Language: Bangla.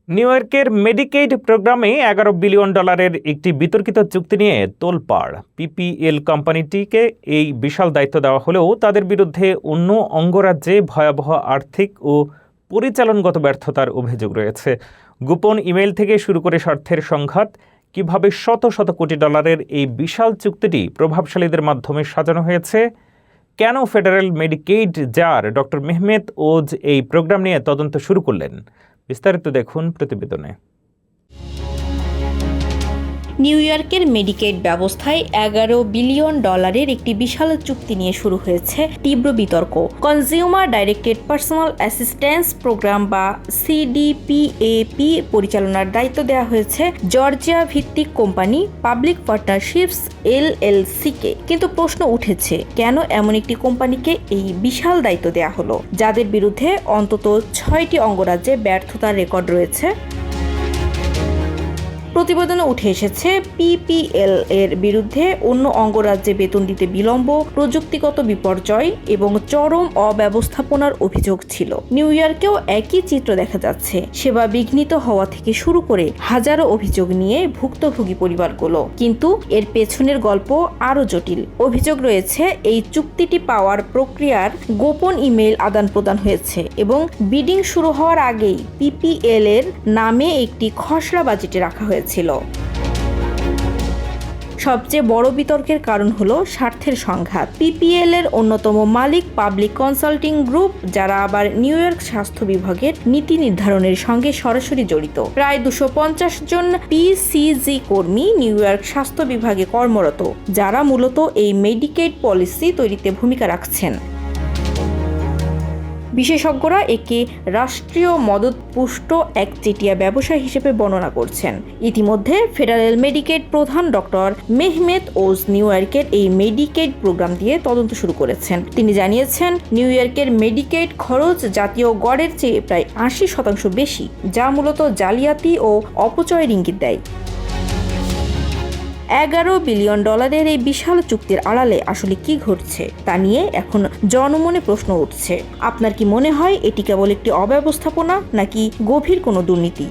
নিউ ইয়র্কের মেডিকেইড প্রোগ্রামে $11 বিলিয়ন একটি বিতর্কিত চুক্তি নিয়ে তোলপাড়। পিপিএল কোম্পানিটিকে এই বিশাল দায়িত্ব দেওয়া হলেও তাদের বিরুদ্ধে অন্য অঙ্গরাজ্যে ভয়াবহ আর্থিক ও পরিচালনগত ব্যর্থতার অভিযোগ রয়েছে। গোপন ইমেইল থেকে শুরু করে স্বার্থের সংঘাত, কিভাবে শত শত কোটি ডলারের এই বিশাল চুক্তিটি প্রভাবশালীদের মাধ্যমে সাজানো হয়েছে, কেন federal Medicaid czar doctor Mehmet Oz এই প্রোগ্রাম নিয়ে তদন্ত শুরু করলেন, বিস্তারিত দেখুন প্রতিবেদনে। নিউ ইয়র্কের মেডিকেড ব্যবস্থায় $11 বিলিয়ন একটি বিশাল চুক্তি নিয়ে শুরু হয়েছে তীব্র বিতর্ক। Consumer Directed Personal Assistance Program বা সিডিপিএপি পরিচালনার দায়িত্ব দেওয়া হয়েছে জর্জিয়া ভিত্তিক কোম্পানি পাবলিক পার্টনারশিপস LLC-কে। কিন্তু প্রশ্ন উঠেছে, কেন এমন একটি কোম্পানিকে এই বিশাল দায়িত্ব দেওয়া হলো, যাদের বিরুদ্ধে অন্তত 6টি অঙ্গরাজ্যে ব্যর্থতার রেকর্ড রয়েছে। প্রতিবেদনে উঠে এসেছে, পিপিএল এর বিরুদ্ধে অন্য অঙ্গরাজ্যে বেতন দিতে বিলম্ব, প্রযুক্তিগত বিপর্যয় এবং চরম অব্যবস্থাপনার অভিযোগ ছিল। নিউ ইয়র্কেও একই চিত্র দেখা যাচ্ছে। সেবা বিঘ্নিত হওয়া থেকে শুরু করে হাজারো অভিযোগ নিয়ে ভুক্তভোগী পরিবারগুলো। কিন্তু এর পেছনের গল্প আরও জটিল। অভিযোগ রয়েছে, এই চুক্তিটি পাওয়ার প্রক্রিয়ার গোপন ইমেইল আদান প্রদান হয়েছে এবং বিডিং শুরু হওয়ার আগেই পিপিএল এর নামে একটি খসড়া বাজেটে রাখা হয়েছে। সবচেয়ে বড় বিতর্কের কারণ হলো স্বার্থের সংঘাত। পিপিএল এর অন্যতম মালিক পাবলিক কনসাল্টিং গ্রুপ, যারা আবার নিউ ইয়র্ক স্বাস্থ্য বিভাগের নীতি নির্ধারণের সঙ্গে সরাসরি জড়িত। প্রায় 250 জন পিসিজি কর্মী নিউ ইয়র্ক স্বাস্থ্য বিভাগে কর্মরত, যারা মূলত এই মেডিকেড পলিসি তৈরিতে ভূমিকা রাখছেন। বিশেষজ্ঞরা একে রাষ্ট্রীয় মদতপুষ্ট একচেটিয়া ব্যবসা হিসেবে বর্ণনা করছেন। ইতিমধ্যে ফেডারেল মেডিকেড প্রধান ডক্টর মেহমেত ওজ নিউ ইয়র্কের এই মেডিকেড প্রোগ্রাম দিয়ে তদন্ত শুরু করেছেন। তিনি জানিয়েছেন, নিউ ইয়র্কের মেডিকেড খরচ জাতীয় গড়ের চেয়ে প্রায় 80% বেশি, যা মূলত জালিয়াতি ও অপচয়ের ইঙ্গিত দেয়। $11 বিলিয়ন এই বিশাল চুক্তির আড়ালে আসলে কি ঘটছে তা নিয়ে এখন জনমনে প্রশ্ন উঠছে। আপনার কি মনে হয় এটি কেবল একটি অব্যবস্থাপনা, নাকি গভীর কোনো দুর্নীতি?